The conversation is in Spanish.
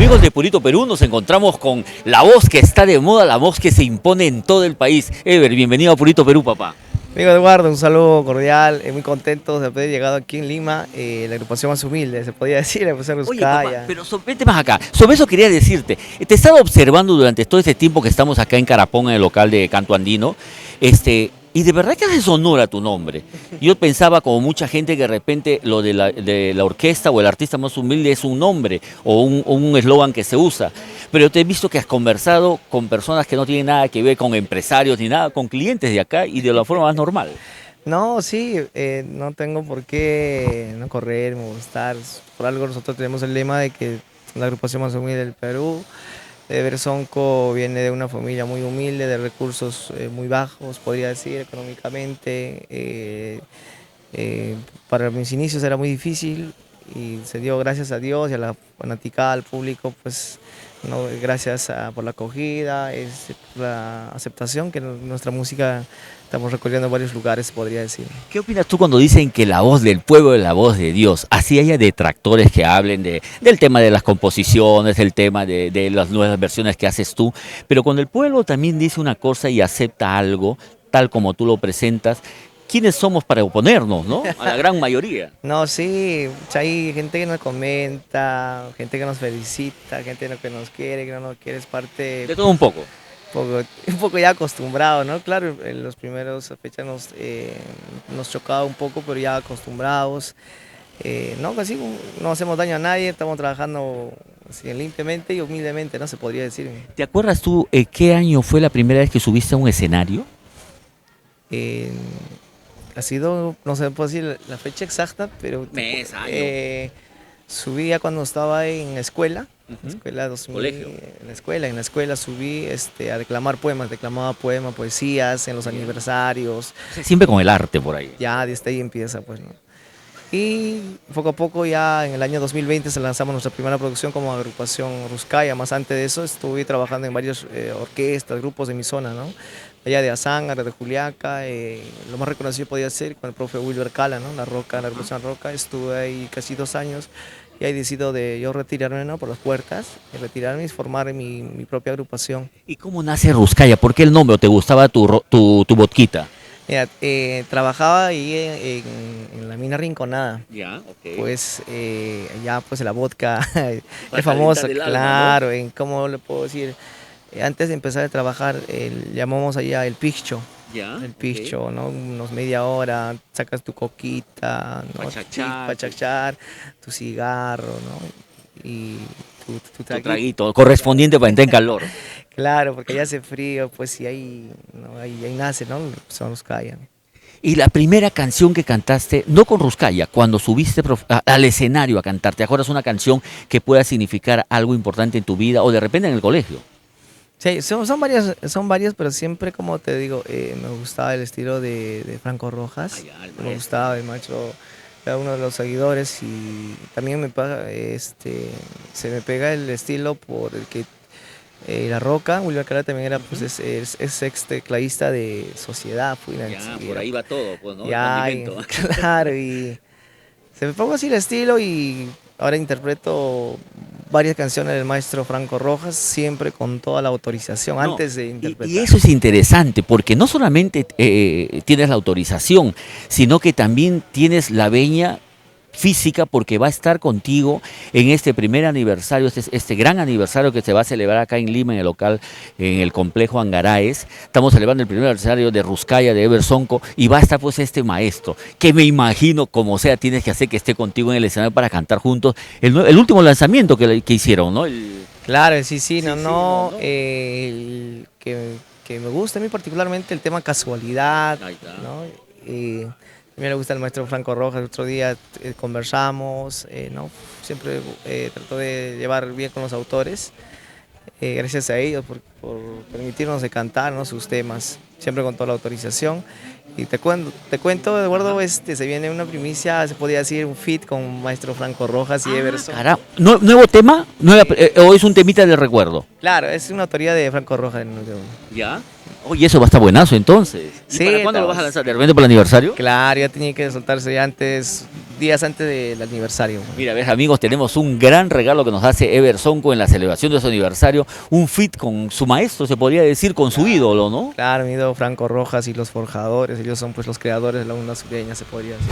Amigos de Purito Perú, nos encontramos con la voz que está de moda, la voz que se impone en todo el país. Ever, bienvenido a Purito Perú, papá. Amigo Eduardo, un saludo cordial, muy contento de haber llegado aquí en Lima, la agrupación más humilde, se podría decir, la agrupación Oye, papá, Ruskaya. pero vete más acá. Sobre eso quería decirte. Te he estado observando durante todo este tiempo que estamos acá en Carapón, en el local de Canto Andino, y de verdad que haces honor a tu nombre. Yo pensaba, como mucha gente, que de repente lo de la orquesta o el artista más humilde es un nombre o un eslogan que se usa. Pero te he visto que has conversado con personas que no tienen nada que ver con empresarios ni nada, con clientes de acá y de la forma más normal. No, sí, no tengo por qué no correr, molestar. Por algo nosotros tenemos el lema de que la agrupación más humilde del Perú. Bersonco viene de una familia muy humilde, de recursos muy bajos, podría decir, económicamente. Para mis inicios era muy difícil y se dio gracias a Dios y a la fanaticada, al público, pues no, gracias por la acogida, por la aceptación que nuestra música estamos recorriendo en varios lugares, podría decir. ¿Qué opinas tú cuando dicen que la voz del pueblo es la voz de Dios? Así haya detractores que hablen del tema de las composiciones, del tema de las nuevas versiones que haces tú, pero cuando el pueblo también dice una cosa y acepta algo, tal como tú lo presentas, ¿quiénes somos para oponernos, no? A la gran mayoría. No, sí, hay gente que nos comenta, gente que nos felicita, gente que nos quiere, que no nos quiere, es parte... De todo un poco. Un poco ya acostumbrado, ¿no? Claro, en los primeros fechas nos chocaba un poco, pero ya acostumbrados. No, casi no hacemos daño a nadie, estamos trabajando así, limpiamente y humildemente, ¿no? Se podría decir. ¿Te acuerdas tú qué año fue la primera vez que subiste a un escenario? Ha sido, no sé, puedo decir la fecha exacta, pero Mes, año. subía cuando estaba en la escuela. Colegio. En la escuela subí a declamar poemas, declamaba poemas, poesías en los aniversarios. Siempre con el arte por ahí. Ya desde ahí empieza, pues, ¿no? Y poco a poco ya en el año 2020 se lanzamos nuestra primera producción como agrupación Ruskaya. Más antes de eso estuve trabajando en varias orquestas, grupos de mi zona, ¿no? Allá de Azángaro, de Juliaca, lo más reconocido podía ser con el profe Wilber Cala, ¿no? La Roca, la agrupación Roca. Estuve ahí casi 2 años y ahí decido de yo retirarme, ¿no? Por las puertas, y retirarme y formar mi propia agrupación. ¿Y cómo nace Ruskaya? ¿Por qué el nombre? ¿O te gustaba tu vodquita? Mira, trabajaba ahí en la mina Rinconada. Ya, ok. Pues ya pues la vodka Para es famosa, calentar el alma, claro, en cómo le puedo decir. Antes de empezar a trabajar, llamamos allá el picho. Ya, El picho, ¿no? Unos media hora, sacas tu coquita, ¿no? Pa' chachar. Tu cigarro, ¿no? Y tu tu traguito correspondiente para entrar en calor. Claro, porque ya hace frío, pues y ahí, ¿no? ahí nace, ¿no? Son los callan. Y la primera canción que cantaste, no con Ruskaya, cuando subiste al escenario a cantar, ¿te acuerdas una canción que pueda significar algo importante en tu vida o de repente en el colegio? Sí, son varias, pero siempre, como te digo, me gustaba el estilo de Franco Rojas. Ah, ya, el Me maestro. gustaba el maestro, era uno de los seguidores y también se me pega el estilo por el que La Roca, William Cara también era, pues es ex tecladista de Sociedad. Ya, por ahí va todo, pues, ¿no? Ya, El condimento. claro, y se me pongo así el estilo y ahora interpreto varias canciones del maestro Franco Rojas, siempre con toda la autorización, No, antes de interpretar. y eso es interesante, porque no solamente tienes la autorización, sino que también tienes la veña física, porque va a estar contigo en este primer aniversario, este gran aniversario que se va a celebrar acá en Lima, en el local, en el complejo Angaraes. Estamos celebrando el primer aniversario de Ruskaya, de Bersonco, y va a estar pues este maestro, que me imagino, como sea, tienes que hacer que esté contigo en el escenario para cantar juntos el último lanzamiento que hicieron, ¿no? Claro, sí, no, Sí, no, no. que me gusta a mí particularmente el tema casualidad, Ahí está. ¿no? A mí me gusta el maestro Franco Rojas, el otro día conversamos, ¿no? Siempre trato de llevar bien con los autores, gracias a ellos por permitirnos de cantar, ¿no? Sus temas, siempre con toda la autorización. Y te cuento, Eduardo, se viene una primicia, se podría decir un feat con maestro Franco Rojas y Everson. Caramba, ¿nuevo tema? ¿O es un temita de recuerdo? Claro, es una autoría de Franco Rojas. ¿Ya? Oye, eso va a estar buenazo entonces. ¿Y Sí, para cuándo lo estamos- vas a lanzar? ¿De repente para el aniversario? Claro, ya tenía que soltarse ya antes, días antes del aniversario. Mira, ves amigos, tenemos un gran regalo que nos hace Ever Sonko en la celebración de su aniversario, un feat con su maestro, se podría decir, con su ídolo, ¿no? Claro, mi ídolo Franco Rojas y los forjadores, ellos son pues los creadores de la onda sureña, se podría decir.